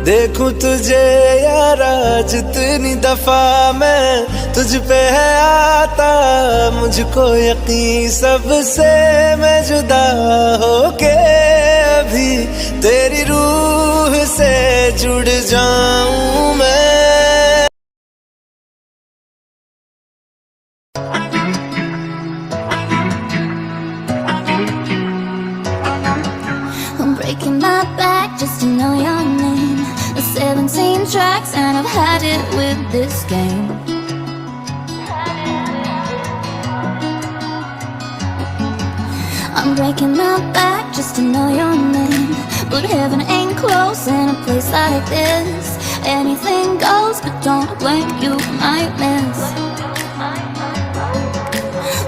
देखूं तुझे यारा जितनी दफा मैं तुझ पे है आता, मुझको यकीन सबसे मैं जुदा होके अभी तेरी रूह से जुड़ जाऊं मैं। I'm breaking my back just to know your name. 17 tracks and I've had it with this game. I'm breaking my back just to know your name. But heaven ain't close in a place like this. Anything goes, but don't blink, you might miss.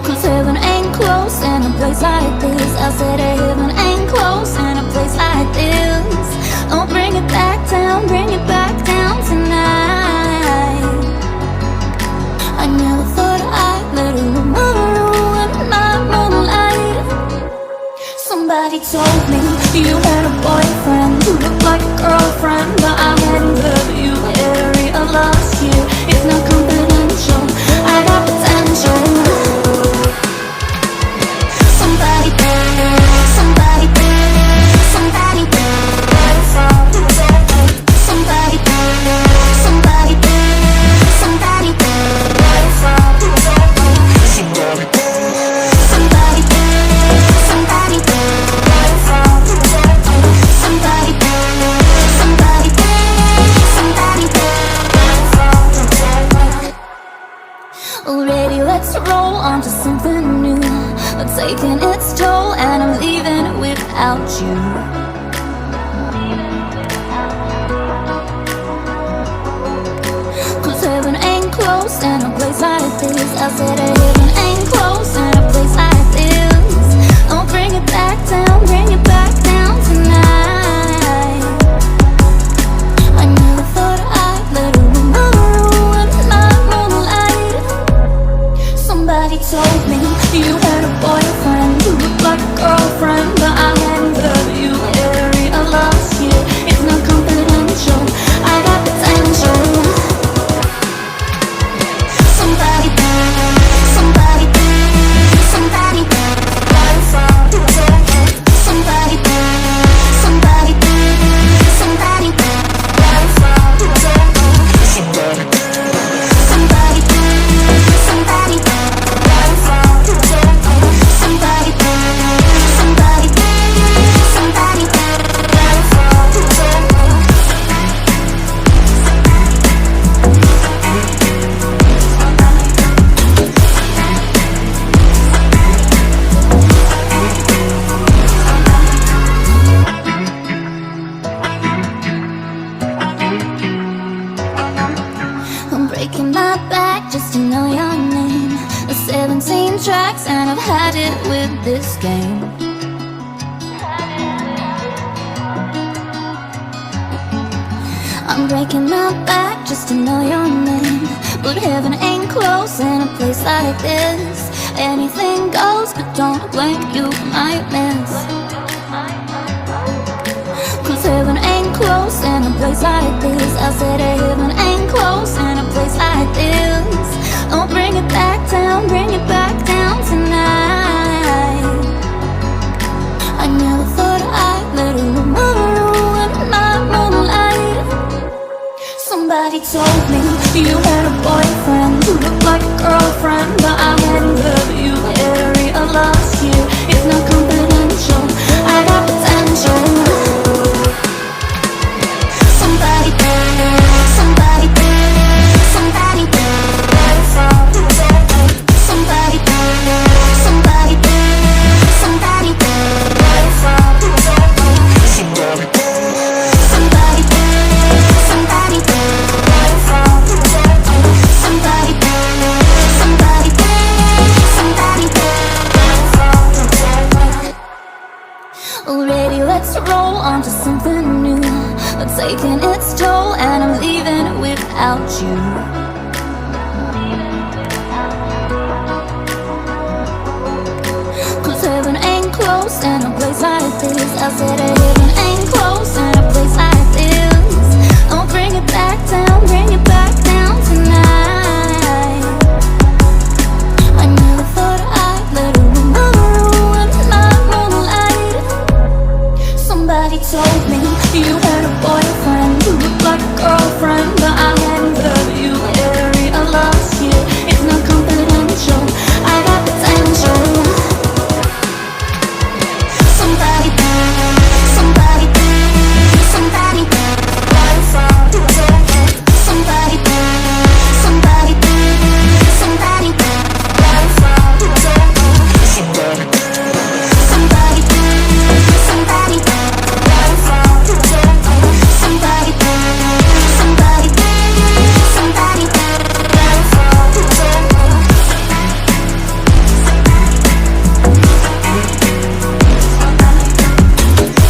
Cause heaven ain't close in a place like this. I said heaven ain't close in a place like this. Oh, bring it back down tonight. I never thought I'd let a woman ruin my moonlight. Somebody told me you had a boyfriend who looked like a girlfriend, but I hadn't heard you area last year. It's not confidential, I got potential. Somebody already, let's roll on to something new. Taking its toll and I'm leaving without you. Cause heaven ain't close in a place like this. I said heaven ain't close in a place like this. Oh, bring it back down tonight. I never thought I'd let a woman ruin my moonlight. Somebody told me you had a boyfriend who looked like a girlfriend, but I hadn't heard you area last year. It's not confidential, I got potential. Somebody breaking my back just to know your name. 17 tracks and I've had it with this game. I'm breaking my back just to know your name. But heaven ain't close in a place like this. Anything goes, but don't blink, you might miss. Cause heaven ain't close in a place like this. I said heaven ain't close in a place like this. Oh, bring it back down tonight. I never thought I'd let a woman ruin my moonlight. Somebody told me you had a boyfriend who looked like a girlfriend, but I hadn't heard you area last year. It's not confidential, I got potential. Already, let's roll on to something new. Taking its toll and I'm leaving without you. Cause heaven ain't close in a place like this. I said